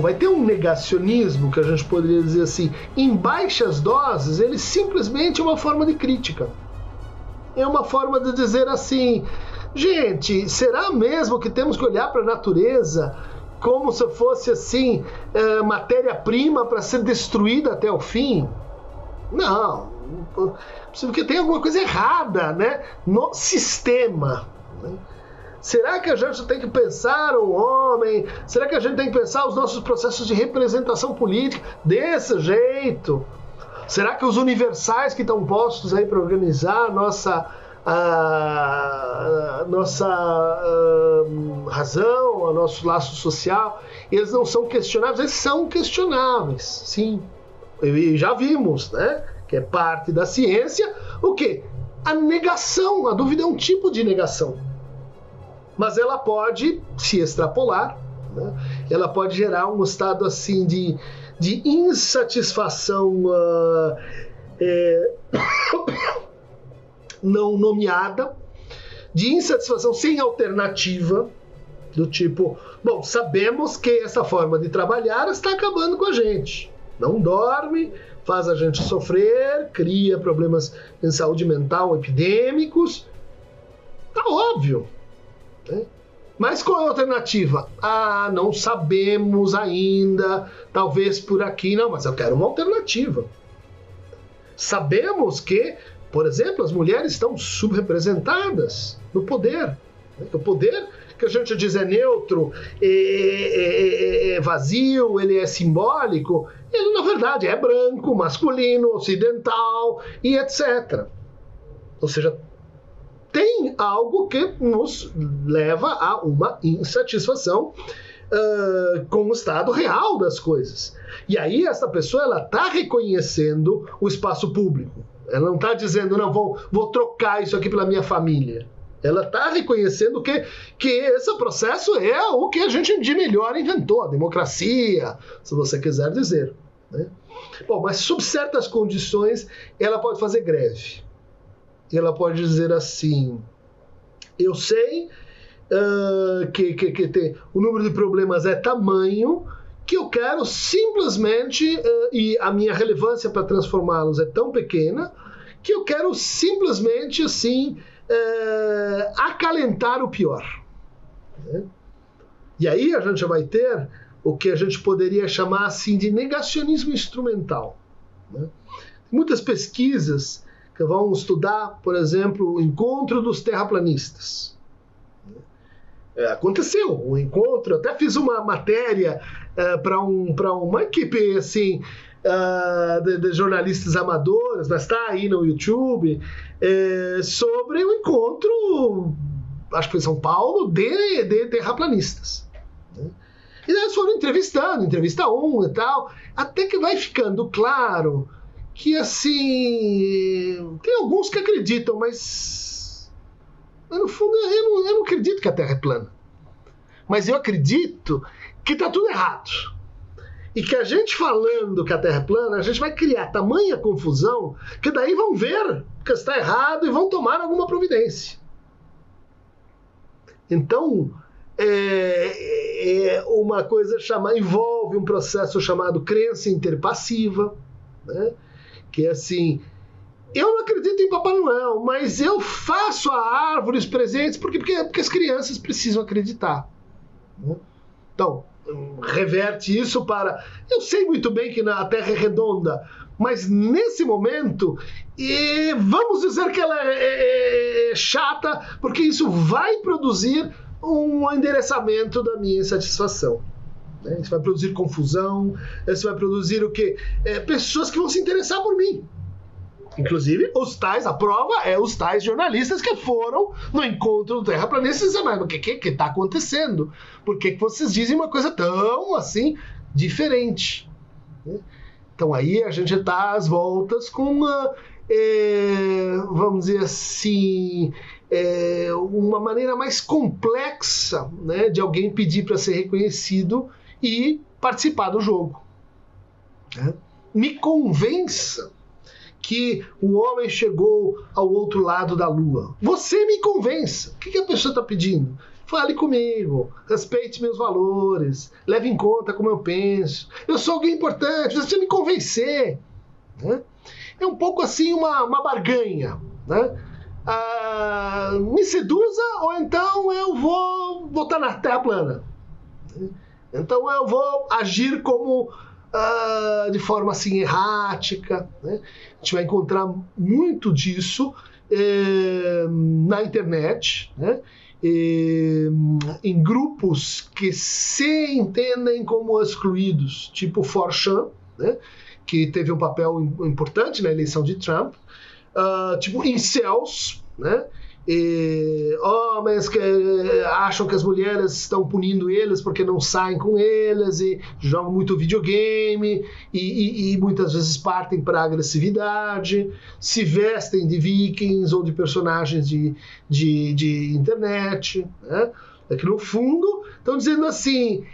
vai ter um negacionismo, que a gente poderia dizer assim, em baixas doses, ele simplesmente é uma forma de crítica. É uma forma de dizer assim, gente, será mesmo que temos que olhar para a natureza como se fosse assim, matéria-prima para ser destruída até o fim? Não, porque tem alguma coisa errada, né, no sistema, né? Será que a gente tem que pensar o homem? Será que a gente tem que pensar os nossos processos de representação política desse jeito? Será que os universais que estão postos aí para organizar a nossa razão, o nosso laço social, eles não são questionáveis? Eles são questionáveis, sim. E já vimos, né, que é parte da ciência, o quê? A negação. A dúvida é um tipo de negação. Mas ela pode se extrapolar, né? Ela pode gerar um estado assim de insatisfação não nomeada, de insatisfação sem alternativa, do tipo, bom, sabemos que essa forma de trabalhar está acabando com a gente, não dorme, faz a gente sofrer, cria problemas em saúde mental epidêmicos, tá óbvio. Mas qual é a alternativa? Não sabemos ainda, talvez por aqui, não, mas eu quero uma alternativa. Sabemos que, por exemplo, as mulheres estão subrepresentadas no poder. O poder que a gente diz é neutro, é vazio, ele é simbólico, ele na verdade é branco, masculino, ocidental e etc. Ou seja, tem algo que nos leva a uma insatisfação com o estado real das coisas. E aí essa pessoa ela está reconhecendo o espaço público. Ela não está dizendo, não, vou trocar isso aqui pela minha família. Ela está reconhecendo que esse processo é o que a gente de melhor inventou, a democracia, se você quiser dizer, né? Bom, mas sob certas condições ela pode fazer greve. Ela pode dizer assim, eu sei que o número de problemas é tamanho que eu quero simplesmente, e a minha relevância para transformá-los é tão pequena, que eu quero simplesmente assim, acalentar o pior. Né? E aí a gente vai ter o que a gente poderia chamar assim de negacionismo instrumental. Né? Muitas pesquisas que vão estudar, por exemplo, o encontro dos terraplanistas. Aconteceu um encontro, até fiz uma matéria para uma equipe assim, de jornalistas amadores, mas está aí no YouTube, sobre o encontro, acho que foi em São Paulo, de terraplanistas. E eles foram entrevistando, entrevista 1 e tal, até que vai ficando claro que, assim, tem alguns que acreditam, mas no fundo eu não acredito que a Terra é plana. Mas eu acredito que está tudo errado. E que a gente falando que a Terra é plana, a gente vai criar tamanha confusão que daí vão ver que está errado e vão tomar alguma providência. Então, uma coisa envolve um processo chamado crença interpassiva, né? Que é assim, eu não acredito em Papai Noel, mas eu faço a árvore os presentes porque as crianças precisam acreditar. Né? Então, reverte isso para... Eu sei muito bem que a Terra é redonda, mas nesse momento, vamos dizer que ela é chata, porque isso vai produzir um endereçamento da minha insatisfação. Isso vai produzir confusão, isso vai produzir o quê? Pessoas que vão se interessar por mim. Inclusive, a prova é os tais jornalistas que foram no encontro do terraplanista e disseram, mas o que está acontecendo? Por que vocês dizem uma coisa tão, assim, diferente? Então aí a gente está às voltas com uma, vamos dizer assim, uma maneira mais complexa, né, de alguém pedir para ser reconhecido e participar do jogo. Né? Me convença que o homem chegou ao outro lado da Lua. Você me convença. O que a pessoa está pedindo? Fale comigo, respeite meus valores, leve em conta como eu penso. Eu sou alguém importante, você precisa me convencer. Né? É um pouco assim uma barganha. Né? Me seduza ou então eu vou botar na terra plana. Então eu vou agir como de forma assim errática. Né? A gente vai encontrar muito disso na internet, né? Em grupos que se entendem como excluídos, tipo 4chan, né? Que teve um papel importante na eleição de Trump, tipo incels, né? Homens que acham que as mulheres estão punindo eles porque não saem com eles e jogam muito videogame e muitas vezes partem para a agressividade, se vestem de vikings ou de personagens de internet, né? É que no fundo estão dizendo assim,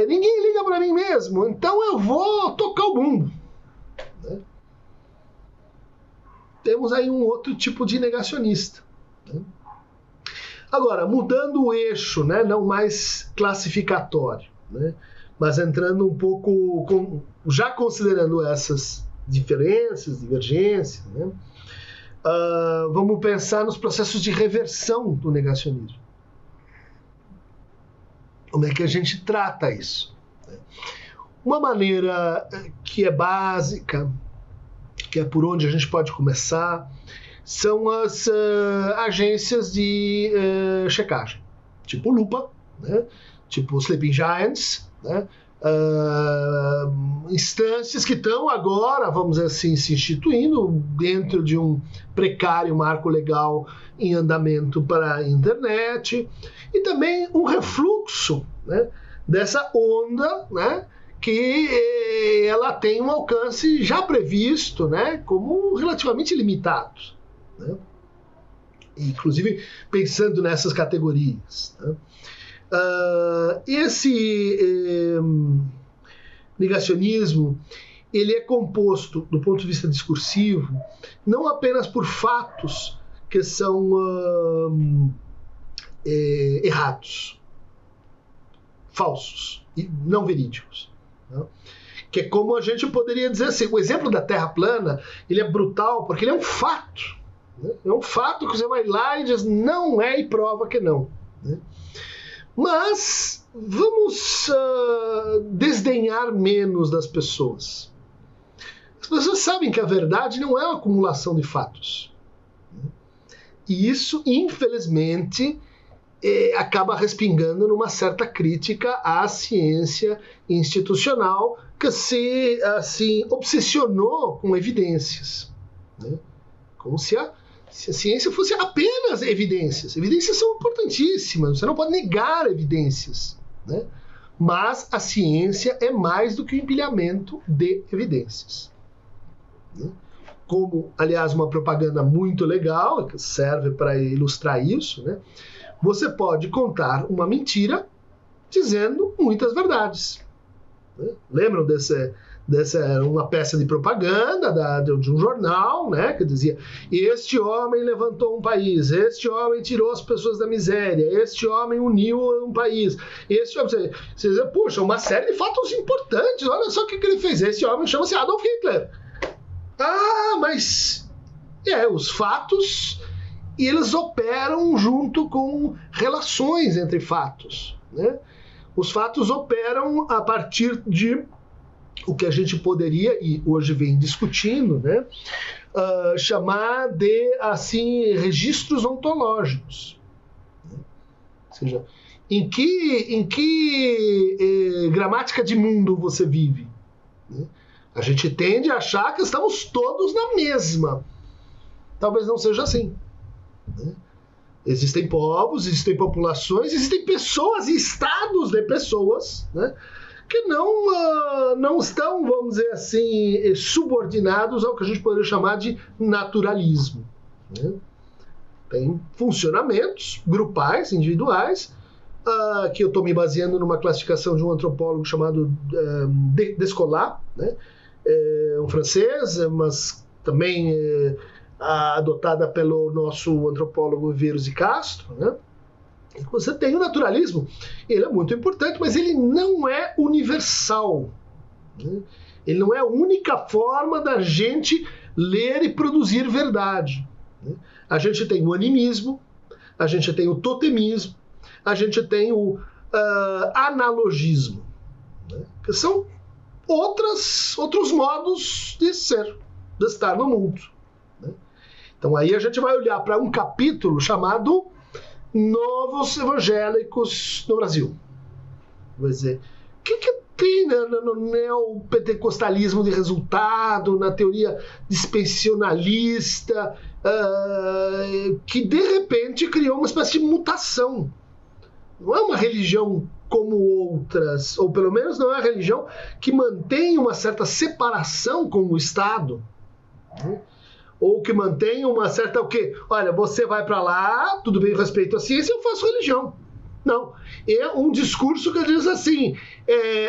ninguém liga para mim mesmo, então eu vou tocar o mundo. Né? Temos aí um outro tipo de negacionista. Agora, mudando o eixo, né, não mais classificatório, né, mas entrando um pouco, já considerando essas diferenças, divergências, né, vamos pensar nos processos de reversão do negacionismo. Como é que a gente trata isso? Uma maneira que é básica, que é por onde a gente pode começar, são as agências de checagem, tipo Lupa, né? Tipo Sleeping Giants, né? Instâncias que estão agora, vamos dizer assim, se instituindo dentro de um precário marco legal em andamento para a internet, e também um refluxo, né, dessa onda, né, que ela tem um alcance já previsto, né, como relativamente limitado. Né? Inclusive pensando nessas categorias. Né? Esse negacionismo ele é composto, do ponto de vista discursivo, não apenas por fatos que são errados, falsos e não verídicos. Né? Que é como a gente poderia dizer assim, o exemplo da Terra plana ele é brutal porque ele é um fato. É um fato que você vai lá e diz não é e prova que não. Né? Mas vamos desdenhar menos das pessoas. As pessoas sabem que a verdade não é uma acumulação de fatos. E isso, infelizmente, acaba respingando numa certa crítica à ciência institucional que se assim, obsessionou com evidências. Né? Como se a ciência fosse apenas evidências. Evidências são importantíssimas, você não pode negar evidências. Né? Mas a ciência é mais do que o empilhamento de evidências. Né? Como, aliás, uma propaganda muito legal, que serve para ilustrar isso, né? Você pode contar uma mentira dizendo muitas verdades. Né? Lembram dessa uma peça de propaganda de um jornal, né, que dizia: este homem levantou um país, este homem tirou as pessoas da miséria, este homem uniu um país, este homem... Você diz, puxa, uma série de fatos importantes, olha só o que ele fez. Este homem chama-se Adolf Hitler. Mas os fatos, eles operam junto com relações entre fatos. Né? Os fatos operam a partir de o que a gente poderia, e hoje vem discutindo, né, chamar de, assim, registros ontológicos. Ou seja, em que gramática de mundo você vive? Né? A gente tende a achar que estamos todos na mesma. Talvez não seja assim. Né? Existem povos, existem populações, existem pessoas e estados de pessoas, né, que não estão, vamos dizer assim, subordinados ao que a gente poderia chamar de naturalismo. Né? Tem funcionamentos grupais, individuais, que eu estou me baseando numa classificação de um antropólogo chamado Descolat, né? Um francês, mas também adotada pelo nosso antropólogo Vieira de Castro, né? Você tem o naturalismo, ele é muito importante, mas ele não é universal, né? Ele não é a única forma da gente ler e produzir verdade, né? A gente tem o animismo, a gente tem o totemismo, a gente tem o analogismo, né? Que são outros modos de ser, de estar no mundo, né? Então aí a gente vai olhar para um capítulo chamado Novos Evangélicos no Brasil. Vai dizer, o que tem no neopentecostalismo de resultado, na teoria dispensacionalista, que de repente criou uma espécie de mutação. Não é uma religião como outras, ou pelo menos não é uma religião que mantém uma certa separação com o Estado, né? Ou que mantém uma certa o quê? Olha, você vai para lá, tudo bem, respeito à ciência, eu faço religião. Não, é um discurso que diz assim,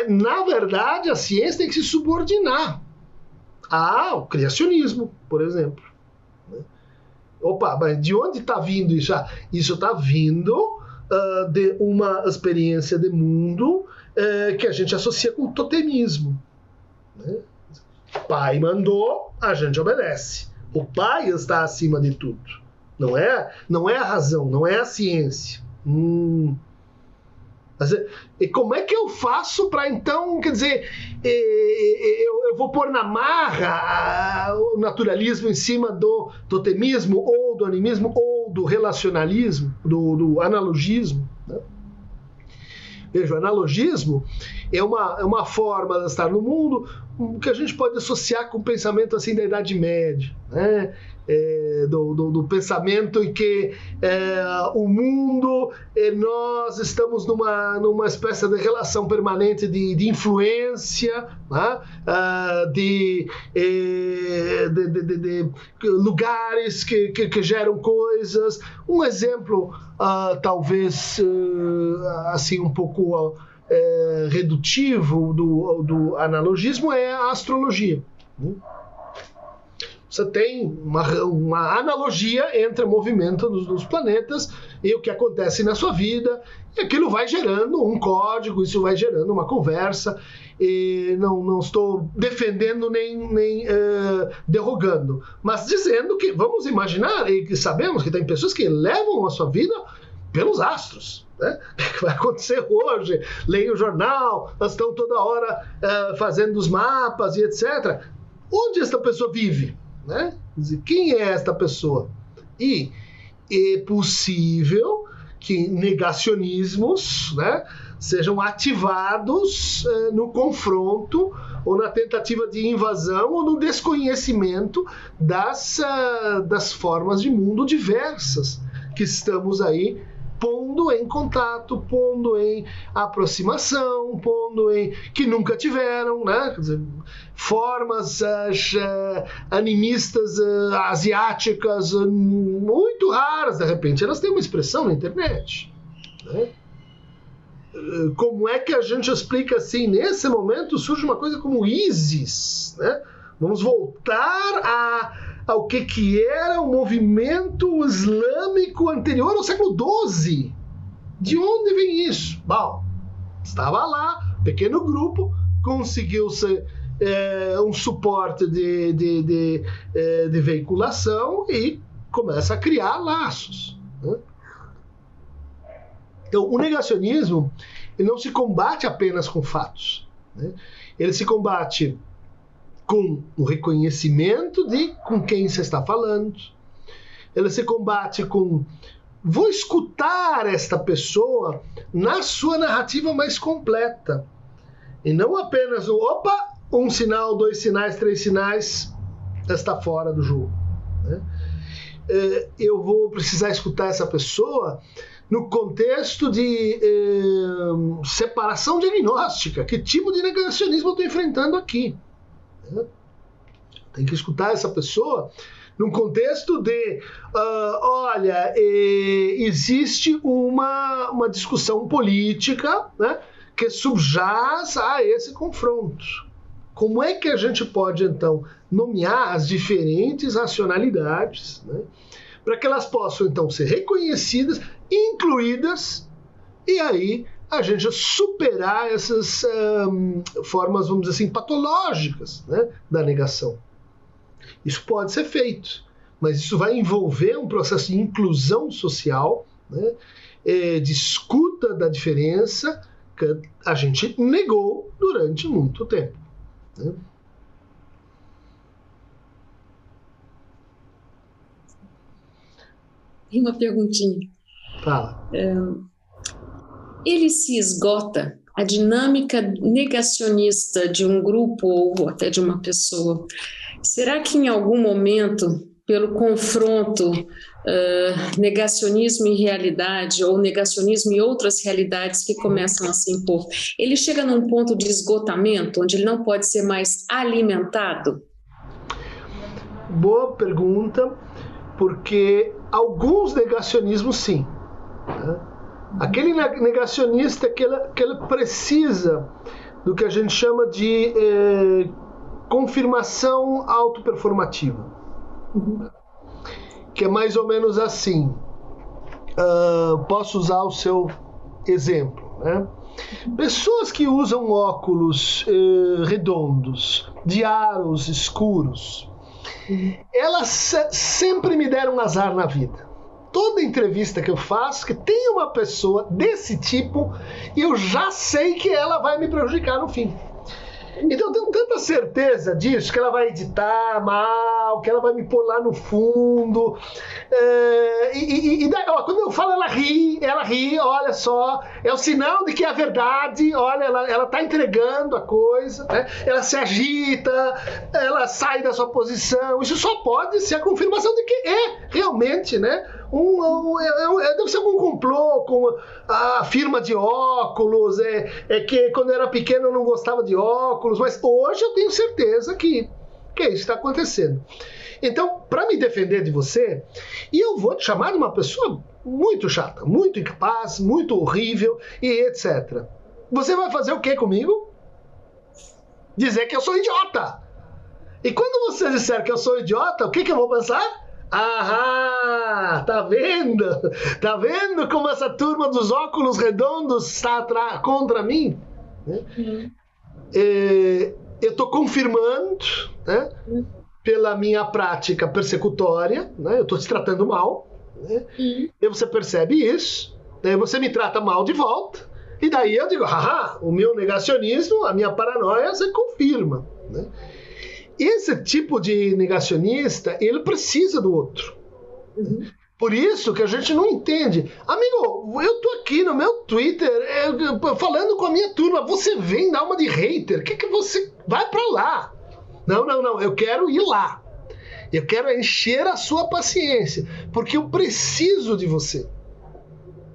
na verdade a ciência tem que se subordinar ao criacionismo, por exemplo. Opa, mas de onde está vindo isso? Isso está vindo de uma experiência de mundo que a gente associa com o totemismo, né? Pai mandou, a gente obedece. O pai está acima de tudo. Não é a razão, não é a ciência. E como é que eu faço para então, quer dizer, eu vou pôr na marra o naturalismo em cima do totemismo, ou do animismo, ou do relacionalismo, do analogismo, né? Veja, o analogismo é uma forma de estar no mundo que a gente pode associar com o pensamento assim da Idade Média, né? Do pensamento em que o mundo, nós estamos numa espécie de relação permanente de influência, né? De lugares que geram coisas. Um exemplo, talvez assim um pouco redutivo do analogismo é a astrologia, né? Você tem uma analogia entre o movimento dos planetas e o que acontece na sua vida, e aquilo vai gerando um código, isso vai gerando uma conversa, e não estou defendendo nem derrogando, mas dizendo que vamos imaginar, e que sabemos que tem pessoas que levam a sua vida pelos astros, né? O que vai acontecer hoje? Leem o jornal, elas estão toda hora fazendo os mapas e etc. Onde esta pessoa vive? Né? Quem é esta pessoa? E é possível que negacionismos, né, sejam ativados no confronto ou na tentativa de invasão ou no desconhecimento das formas de mundo diversas que estamos aí pondo em contato, pondo em aproximação, pondo em que nunca tiveram, né? Quer dizer, formas animistas asiáticas muito raras, de repente elas têm uma expressão na internet, né? Como é que a gente explica assim? Nesse momento surge uma coisa como ISIS, né? Vamos voltar ao que era o movimento islâmico anterior ao século XII. De onde vem isso? Bom, estava lá, pequeno grupo, conseguiu-se um suporte de veiculação e começa a criar laços, né? Então, o negacionismo ele não se combate apenas com fatos, né? Ele se combate com o reconhecimento de com quem você está falando. Ele se combate com vou escutar esta pessoa na sua narrativa mais completa. E não apenas um sinal, 2 sinais, 3 sinais, está fora do jogo, né? Eu vou precisar escutar essa pessoa no contexto de separação diagnóstica. Que tipo de negacionismo eu estou enfrentando aqui? Tem que escutar essa pessoa num contexto de olha, existe uma discussão política, né, que subjaz a esse confronto. Como é que a gente pode então nomear as diferentes racionalidades, né, para que elas possam, então, ser reconhecidas, incluídas, e aí a gente superar essas formas, vamos dizer assim, patológicas, né, da negação. Isso pode ser feito, mas isso vai envolver um processo de inclusão social, né, de escuta da diferença que a gente negou durante muito tempo, né? Tem uma perguntinha. Fala. Ele se esgota, a dinâmica negacionista de um grupo ou até de uma pessoa. Será que em algum momento, pelo confronto negacionismo e realidade, ou negacionismo e outras realidades que começam a se impor, ele chega num ponto de esgotamento, onde ele não pode ser mais alimentado? Boa pergunta, porque alguns negacionismos sim, né? Aquele negacionista que ele precisa do que a gente chama de confirmação autoperformativa. Que é mais ou menos assim. Posso usar o seu exemplo, né? Pessoas que usam óculos redondos, de aros escuros, elas sempre me deram azar na vida. Toda entrevista que eu faço, que tem uma pessoa desse tipo, e eu já sei que ela vai me prejudicar no fim. Então eu tenho tanta certeza disso, que ela vai editar mal, que ela vai me pôr lá no fundo. E daí, ó, quando eu falo, ela ri, olha só, é o sinal de que é a verdade, olha, ela tá entregando a coisa, né? Ela se agita, ela sai da sua posição. Isso só pode ser a confirmação de que é realmente, né? Deve ser algum complô com a firma de óculos, que quando eu era pequeno eu não gostava de óculos, mas hoje eu tenho certeza que isso está acontecendo. Então, para me defender de você, e eu vou te chamar de uma pessoa muito chata, muito incapaz, muito horrível e etc. Você vai fazer o que comigo? Dizer que eu sou idiota. E quando você disser que eu sou idiota, o que eu vou pensar? Ahá, tá vendo? Tá vendo como essa turma dos óculos redondos está contra mim? Eu tô confirmando, né, pela minha prática persecutória, né, eu tô te tratando mal, né, e você percebe isso, daí você me trata mal de volta, e daí eu digo, haha, o meu negacionismo, a minha paranoia, você confirma, né? Esse tipo de negacionista, ele precisa do outro. Por isso que a gente não entende. Amigo, eu tô aqui no meu Twitter falando com a minha turma, você vem dar uma de hater, que você vai pra lá? Não, eu quero ir lá. Eu quero encher a sua paciência, porque eu preciso de você.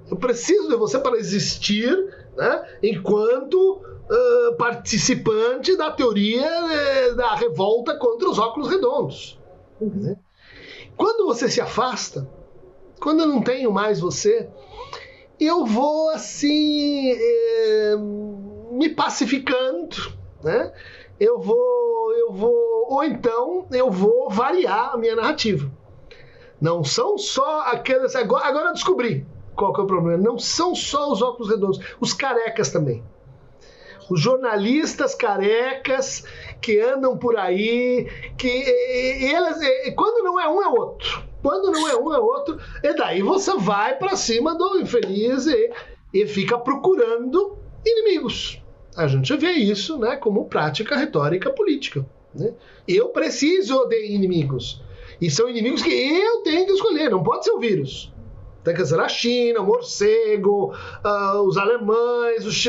Eu preciso de você para existir, né, enquanto participante da teoria da revolta contra os óculos redondos. Né? Quando você se afasta, quando eu não tenho mais você, eu vou assim me pacificando, né? Eu vou, ou então eu vou variar a minha narrativa. Não são só aqueles. Agora eu descobri qual que é o problema. Não são só os óculos redondos, os carecas também. Os jornalistas carecas que andam por aí, quando não é um, é outro. Quando não é um, é outro. E daí você vai para cima do infeliz e fica procurando inimigos. A gente vê isso, né, como prática retórica política. Né? Eu preciso de inimigos. E são inimigos que eu tenho que escolher, não pode ser o vírus. Tem que ser a China, o morcego, os alemães, os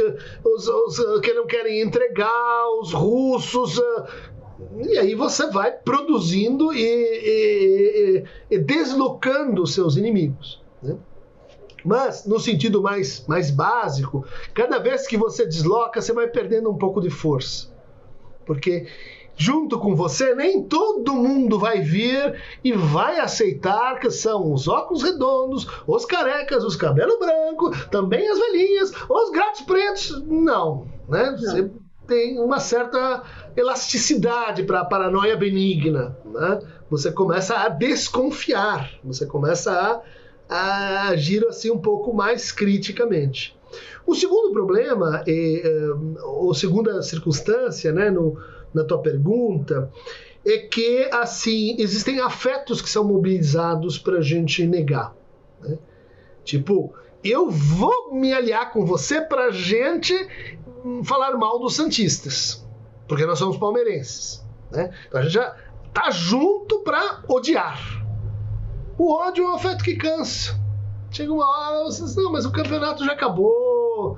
que não querem entregar, os russos. E aí você vai produzindo e deslocando os seus inimigos. Né? Mas, no sentido mais básico, cada vez que você desloca, você vai perdendo um pouco de força. Porque junto com você, nem todo mundo vai vir e vai aceitar que são os óculos redondos, os carecas, os cabelos brancos, também as velhinhas, os gatos pretos. Não, né? Não. Você tem uma certa elasticidade para a paranoia benigna, né? você começa a desconfiar, você começa a agir assim um pouco mais criticamente. O segundo problema, ou segunda circunstância, né, na tua pergunta, é que assim existem afetos que são mobilizados para a gente negar, né? Tipo, eu vou me aliar com você para a gente falar mal dos santistas, porque nós somos palmeirenses, né? Então a gente já tá junto para odiar. O ódio é um afeto que cansa. Chega uma hora, você diz, não, mas o campeonato já acabou,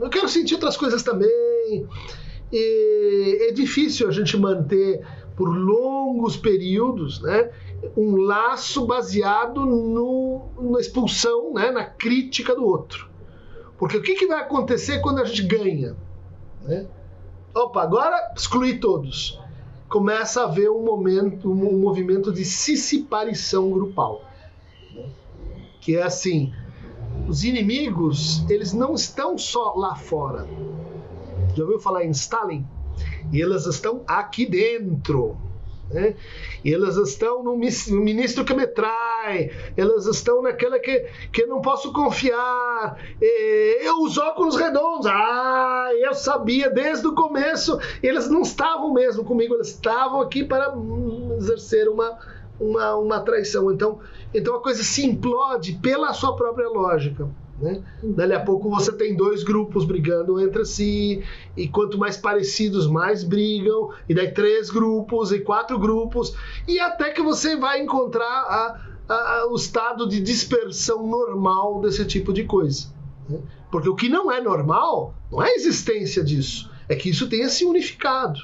eu quero sentir outras coisas também. E é difícil a gente manter por longos períodos, né, um laço baseado na expulsão, né, na crítica do outro. Porque o que vai acontecer quando a gente ganha? Né? Opa, agora excluir todos. Começa a haver um movimento de sissiparição grupal. Né? Que é assim, os inimigos, eles não estão só lá fora. Já ouviu falar em Stalin? E elas estão aqui dentro. Né? E elas estão no ministro que me trai, elas estão naquela que eu não posso confiar, os óculos redondos, eu sabia desde o começo, eles não estavam mesmo comigo, eles estavam aqui para exercer uma traição. Então a coisa se implode pela sua própria lógica. Né? Dali a pouco você tem dois grupos brigando entre si, e quanto mais parecidos, mais brigam, e daí 3 grupos e 4 grupos, e até que você vai encontrar o estado de dispersão normal desse tipo de coisa. Né? Porque o que não é normal não é a existência disso, é que isso tenha se unificado,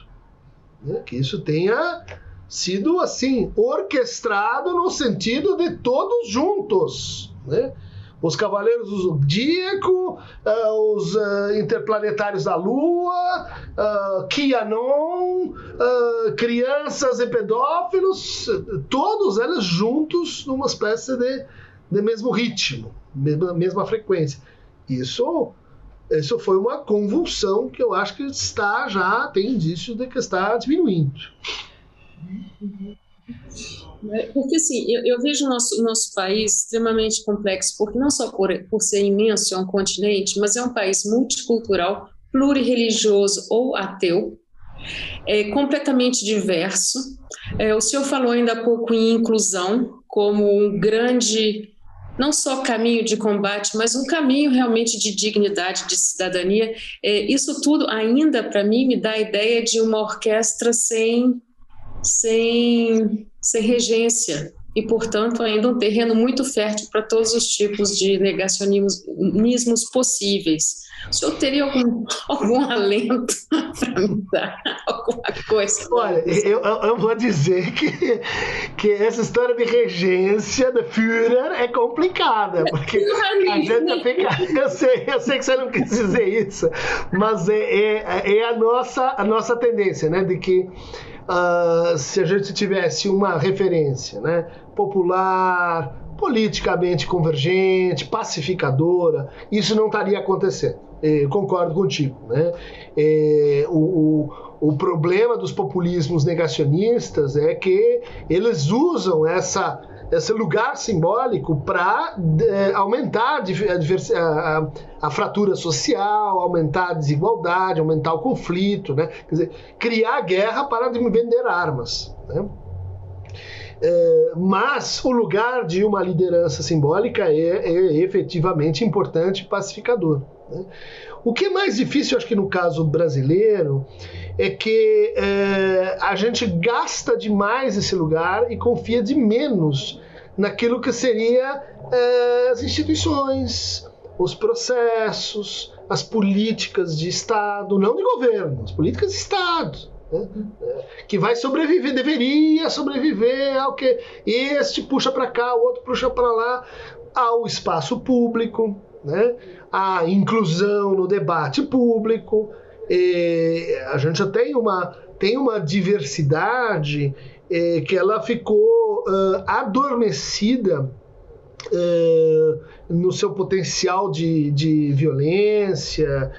né? Que isso tenha sido assim orquestrado no sentido de todos juntos, né? Os Cavaleiros do Zodíaco, os Interplanetários da Lua, QAnon, crianças e pedófilos, todos eles juntos numa espécie de mesmo ritmo, mesma frequência. Isso foi uma convulsão que eu acho que tem indício de que está diminuindo. Porque assim, eu vejo o nosso país extremamente complexo, porque não só por ser imenso, é um continente, mas é um país multicultural, plurirreligioso ou ateu, completamente diverso. O senhor falou ainda há pouco em inclusão como um grande, não só caminho de combate, mas um caminho realmente de dignidade, de cidadania. Isso tudo ainda, para mim, me dá a ideia de uma orquestra sem regência e, portanto, ainda um terreno muito fértil para todos os tipos de negacionismos possíveis. O senhor teria algum alento para me dar alguma coisa? Olha, eu vou dizer que essa história de regência da Führer é complicada, porque a gente fica... Eu sei que você não quis dizer isso, mas é a nossa tendência, né, de que se a gente tivesse uma referência, né, popular, politicamente convergente, pacificadora, isso não estaria acontecendo. Concordo contigo, né? O problema dos populismos negacionistas é que eles usam esse lugar simbólico para aumentar a fratura social, aumentar a desigualdade, aumentar o conflito, né? Quer dizer, criar guerra para vender armas, né? Mas o lugar de uma liderança simbólica é efetivamente importante e pacificador, né? O que é mais difícil, acho que no caso brasileiro, é que a gente gasta demais esse lugar e confia de menos naquilo que seria as instituições, os processos, as políticas de Estado, não de governo, as políticas de Estado, né? Que vai sobreviver, deveria sobreviver ao que este puxa para cá, o outro puxa para lá, ao espaço público, né? A inclusão no debate público. A gente já tem uma diversidade que ela ficou adormecida no seu potencial de violência,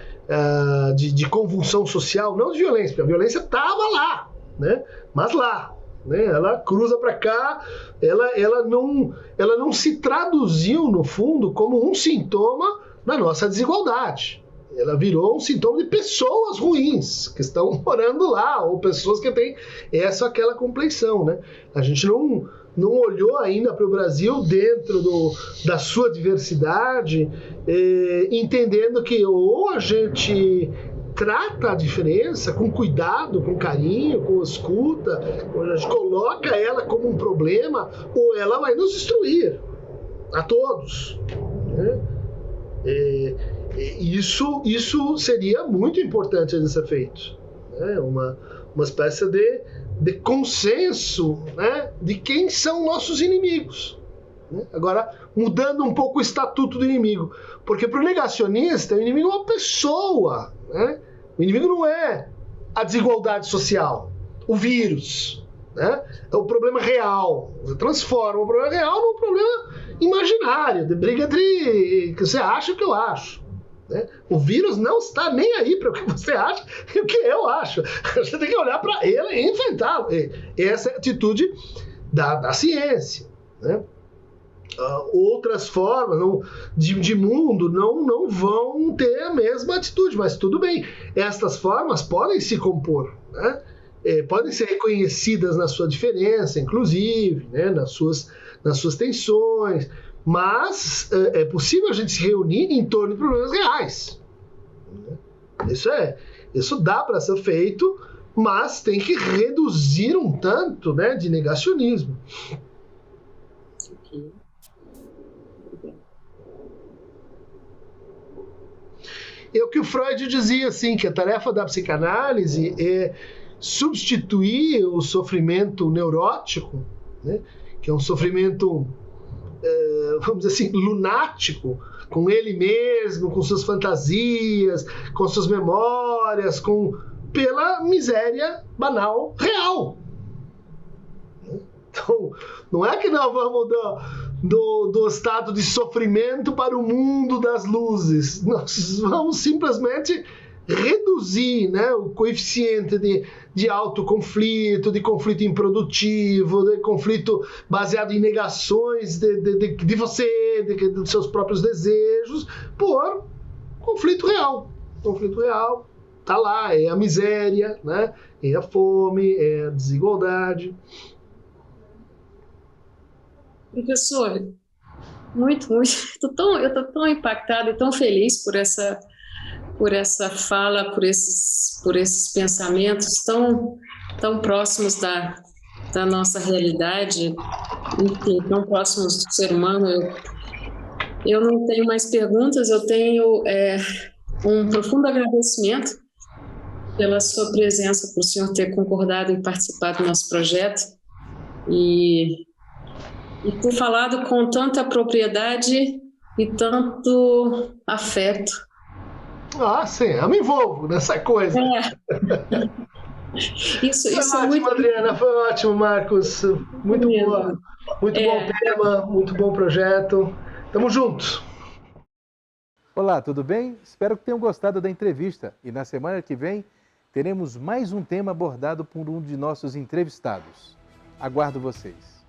de convulsão social, não de violência, porque a violência estava lá, né? Mas lá, né? Ela cruza para cá, ela não se traduziu, no fundo, como um sintoma da nossa desigualdade. Ela virou um sintoma de pessoas ruins que estão morando lá, ou pessoas que têm essa ou aquela complexão, né? A gente não olhou ainda para o Brasil dentro da sua diversidade, entendendo que ou a gente trata a diferença com cuidado, com carinho, com escuta, ou a gente coloca ela como um problema, ou ela vai nos destruir a todos, né? Isso seria muito importante de ser feito, né? Uma espécie de consenso, né? De quem são nossos inimigos, né? Agora, mudando um pouco o estatuto do inimigo, porque para o negacionista, o inimigo é uma pessoa, né? O inimigo não é a desigualdade social, o vírus, né? É o problema real. Você transforma o problema real num problema imaginário, de briga entre que você acha e o que eu acho, né? O vírus não está nem aí para o que você acha e o que eu acho. Você tem que olhar para ele e enfrentá-lo. Essa é a atitude da ciência, né? Outras formas de mundo não vão ter a mesma atitude, mas tudo bem. Estas formas podem se compor, né? Podem ser reconhecidas na sua diferença, inclusive, né? nas suas tensões, mas é possível a gente se reunir em torno de problemas reais. Isso dá para ser feito, mas tem que reduzir um tanto, né, de negacionismo. É o que o Freud dizia, assim, que a tarefa da psicanálise é substituir o sofrimento neurótico, né, que é um sofrimento, vamos dizer assim, lunático, com ele mesmo, com suas fantasias, com suas memórias, pela miséria banal real. Então, não é que nós vamos do estado de sofrimento para o mundo das luzes. Nós vamos simplesmente reduzir, né, o coeficiente de autoconflito, de conflito improdutivo, de conflito baseado em negações de você, dos seus próprios desejos, por conflito real. Conflito real está lá, é a miséria, né, é a fome, é a desigualdade. Professor, muito, eu estou tão impactada e tão feliz por essa fala, por esses pensamentos tão próximos da nossa realidade, enfim, tão próximos do ser humano. Eu não tenho mais perguntas, eu tenho um profundo agradecimento pela sua presença, por o senhor ter concordado em participar do nosso projeto e ter falado com tanta propriedade e tanto afeto. Ah, sim, eu me envolvo nessa coisa. Isso foi ótimo, muito... Adriana, foi ótimo, Marcos. Muito boa. Muito bom tema, muito bom projeto. Tamo junto. Olá, tudo bem? Espero que tenham gostado da entrevista. E na semana que vem teremos mais um tema abordado por um de nossos entrevistados. Aguardo vocês.